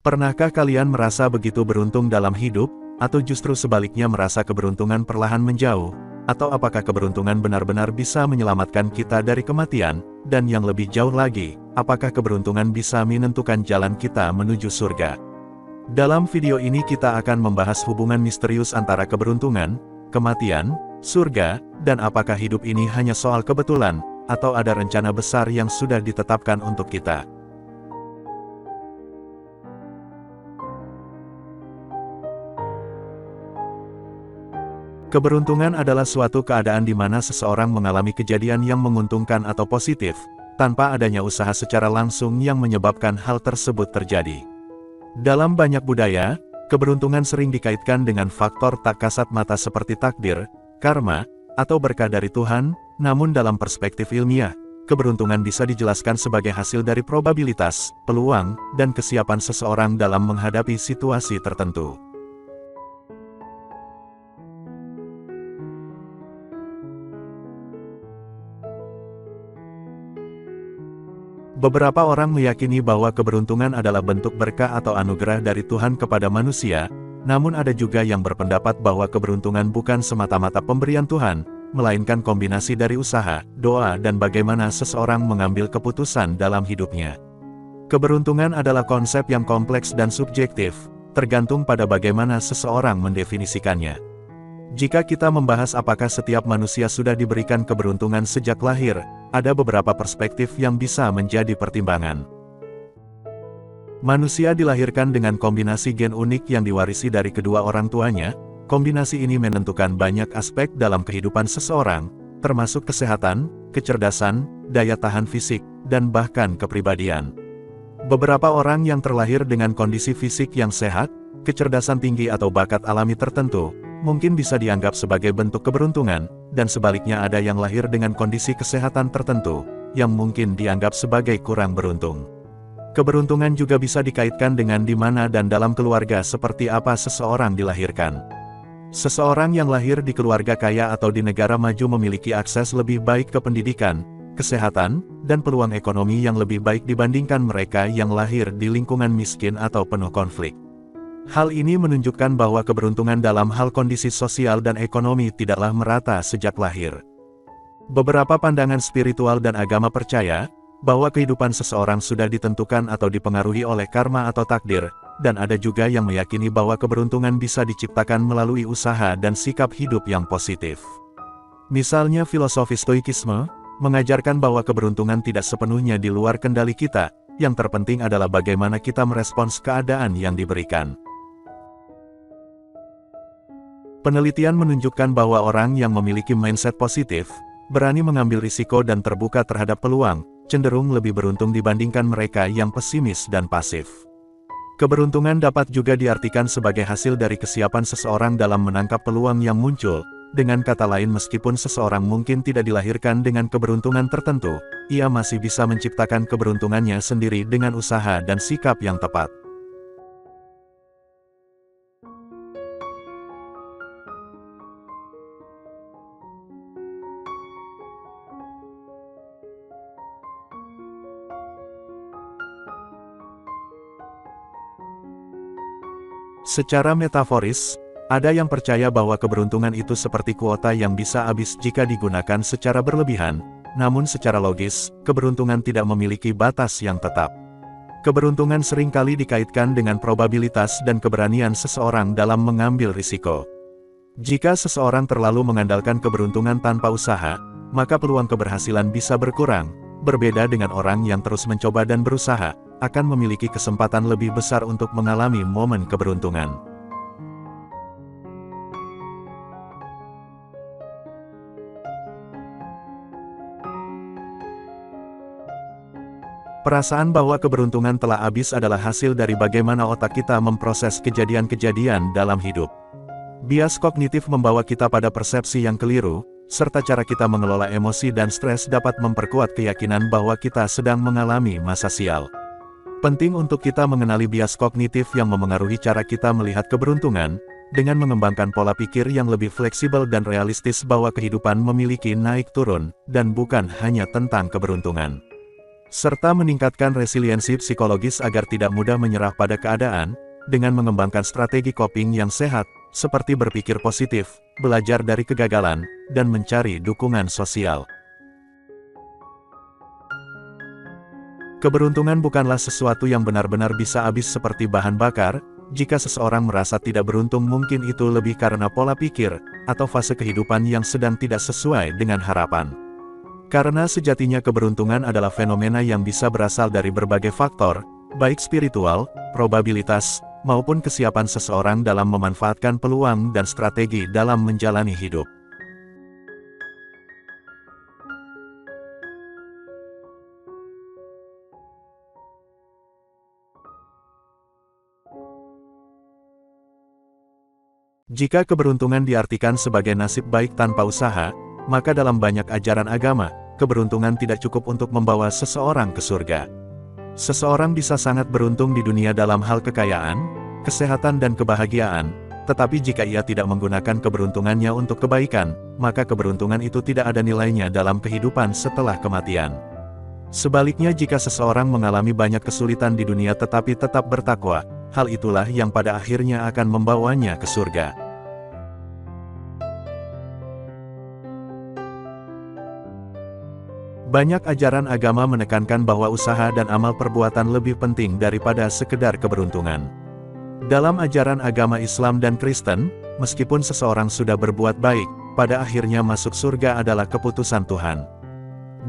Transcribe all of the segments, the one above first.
Pernahkah kalian merasa begitu beruntung dalam hidup, atau justru sebaliknya merasa keberuntungan perlahan menjauh? Atau apakah keberuntungan benar-benar bisa menyelamatkan kita dari kematian? Dan yang lebih jauh lagi, apakah keberuntungan bisa menentukan jalan kita menuju surga? Dalam video ini kita akan membahas hubungan misterius antara keberuntungan, kematian, surga, dan apakah hidup ini hanya soal kebetulan, atau ada rencana besar yang sudah ditetapkan untuk kita. Keberuntungan adalah suatu keadaan di mana seseorang mengalami kejadian yang menguntungkan atau positif, tanpa adanya usaha secara langsung yang menyebabkan hal tersebut terjadi. Dalam banyak budaya, keberuntungan sering dikaitkan dengan faktor tak kasat mata seperti takdir, karma, atau berkah dari Tuhan, namun dalam perspektif ilmiah, keberuntungan bisa dijelaskan sebagai hasil dari probabilitas, peluang, dan kesiapan seseorang dalam menghadapi situasi tertentu. Beberapa orang meyakini bahwa keberuntungan adalah bentuk berkah atau anugerah dari Tuhan kepada manusia, namun ada juga yang berpendapat bahwa keberuntungan bukan semata-mata pemberian Tuhan, melainkan kombinasi dari usaha, doa dan bagaimana seseorang mengambil keputusan dalam hidupnya. Keberuntungan adalah konsep yang kompleks dan subjektif, tergantung pada bagaimana seseorang mendefinisikannya. Jika kita membahas apakah setiap manusia sudah diberikan keberuntungan sejak lahir, ada beberapa perspektif yang bisa menjadi pertimbangan. Manusia dilahirkan dengan kombinasi gen unik yang diwarisi dari kedua orang tuanya. Kombinasi ini menentukan banyak aspek dalam kehidupan seseorang, termasuk kesehatan, kecerdasan, daya tahan fisik, dan bahkan kepribadian. Beberapa orang yang terlahir dengan kondisi fisik yang sehat, kecerdasan tinggi atau bakat alami tertentu, mungkin bisa dianggap sebagai bentuk keberuntungan, dan sebaliknya ada yang lahir dengan kondisi kesehatan tertentu, yang mungkin dianggap sebagai kurang beruntung. Keberuntungan juga bisa dikaitkan dengan di mana dan dalam keluarga seperti apa seseorang dilahirkan. Seseorang yang lahir di keluarga kaya atau di negara maju memiliki akses lebih baik ke pendidikan, kesehatan, dan peluang ekonomi yang lebih baik dibandingkan mereka yang lahir di lingkungan miskin atau penuh konflik. Hal ini menunjukkan bahwa keberuntungan dalam hal kondisi sosial dan ekonomi tidaklah merata sejak lahir. Beberapa pandangan spiritual dan agama percaya bahwa kehidupan seseorang sudah ditentukan atau dipengaruhi oleh karma atau takdir, dan ada juga yang meyakini bahwa keberuntungan bisa diciptakan melalui usaha dan sikap hidup yang positif. Misalnya filosofi Stoikisme mengajarkan bahwa keberuntungan tidak sepenuhnya di luar kendali kita, yang terpenting adalah bagaimana kita merespons keadaan yang diberikan. Penelitian menunjukkan bahwa orang yang memiliki mindset positif, berani mengambil risiko dan terbuka terhadap peluang, cenderung lebih beruntung dibandingkan mereka yang pesimis dan pasif. Keberuntungan dapat juga diartikan sebagai hasil dari kesiapan seseorang dalam menangkap peluang yang muncul. Dengan kata lain, meskipun seseorang mungkin tidak dilahirkan dengan keberuntungan tertentu, ia masih bisa menciptakan keberuntungannya sendiri dengan usaha dan sikap yang tepat. Secara metaforis, ada yang percaya bahwa keberuntungan itu seperti kuota yang bisa habis jika digunakan secara berlebihan, namun secara logis, keberuntungan tidak memiliki batas yang tetap. Keberuntungan seringkali dikaitkan dengan probabilitas dan keberanian seseorang dalam mengambil risiko. Jika seseorang terlalu mengandalkan keberuntungan tanpa usaha, maka peluang keberhasilan bisa berkurang. Berbeda dengan orang yang terus mencoba dan berusaha, akan memiliki kesempatan lebih besar untuk mengalami momen keberuntungan. Perasaan bahwa keberuntungan telah habis adalah hasil dari bagaimana otak kita memproses kejadian-kejadian dalam hidup. Bias kognitif membawa kita pada persepsi yang keliru, serta cara kita mengelola emosi dan stres dapat memperkuat keyakinan bahwa kita sedang mengalami masa sial. Penting untuk kita mengenali bias kognitif yang memengaruhi cara kita melihat keberuntungan, dengan mengembangkan pola pikir yang lebih fleksibel dan realistis bahwa kehidupan memiliki naik turun, dan bukan hanya tentang keberuntungan. serta meningkatkan resiliensi psikologis agar tidak mudah menyerah pada keadaan, dengan mengembangkan strategi coping yang sehat, seperti berpikir positif, belajar dari kegagalan, dan mencari dukungan sosial. Keberuntungan bukanlah sesuatu yang benar-benar bisa habis seperti bahan bakar. Jika seseorang merasa tidak beruntung, mungkin itu lebih karena pola pikir, atau fase kehidupan yang sedang tidak sesuai dengan harapan. Karena sejatinya keberuntungan adalah fenomena yang bisa berasal dari berbagai faktor, baik spiritual, probabilitas, maupun kesiapan seseorang dalam memanfaatkan peluang dan strategi dalam menjalani hidup. Jika keberuntungan diartikan sebagai nasib baik tanpa usaha, maka dalam banyak ajaran agama, keberuntungan tidak cukup untuk membawa seseorang ke surga. Seseorang bisa sangat beruntung di dunia dalam hal kekayaan, kesehatan dan kebahagiaan, tetapi jika ia tidak menggunakan keberuntungannya untuk kebaikan, maka keberuntungan itu tidak ada nilainya dalam kehidupan setelah kematian. Sebaliknya, jika seseorang mengalami banyak kesulitan di dunia tetapi tetap bertakwa, hal itulah yang pada akhirnya akan membawanya ke surga. Banyak ajaran agama menekankan bahwa usaha dan amal perbuatan lebih penting daripada sekedar keberuntungan. Dalam ajaran agama Islam dan Kristen, meskipun seseorang sudah berbuat baik, pada akhirnya masuk surga adalah keputusan Tuhan.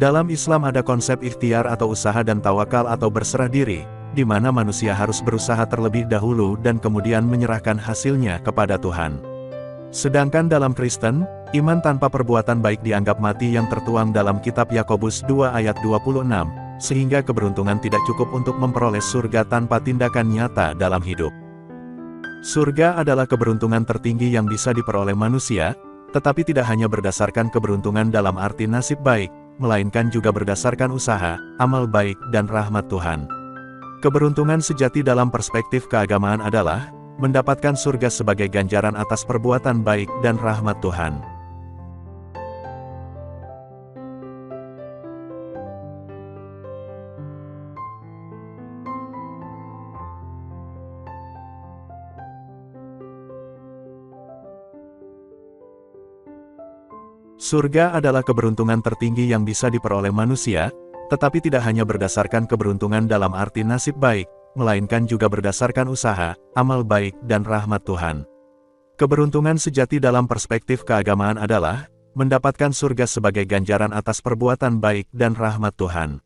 Dalam Islam ada konsep ikhtiar atau usaha dan tawakal atau berserah diri, di mana manusia harus berusaha terlebih dahulu dan kemudian menyerahkan hasilnya kepada Tuhan. Sedangkan dalam Kristen, iman tanpa perbuatan baik dianggap mati yang tertuang dalam kitab Yakobus 2 ayat 26, sehingga keberuntungan tidak cukup untuk memperoleh surga tanpa tindakan nyata dalam hidup. Surga adalah keberuntungan tertinggi yang bisa diperoleh manusia, tetapi tidak hanya berdasarkan keberuntungan dalam arti nasib baik, melainkan juga berdasarkan usaha, amal baik dan rahmat Tuhan. Keberuntungan sejati dalam perspektif keagamaan adalah mendapatkan surga sebagai ganjaran atas perbuatan baik dan rahmat Tuhan. Surga adalah keberuntungan tertinggi yang bisa diperoleh manusia, tetapi tidak hanya berdasarkan keberuntungan dalam arti nasib baik, melainkan juga berdasarkan usaha, amal baik dan rahmat Tuhan. Keberuntungan sejati dalam perspektif keagamaan adalah mendapatkan surga sebagai ganjaran atas perbuatan baik dan rahmat Tuhan.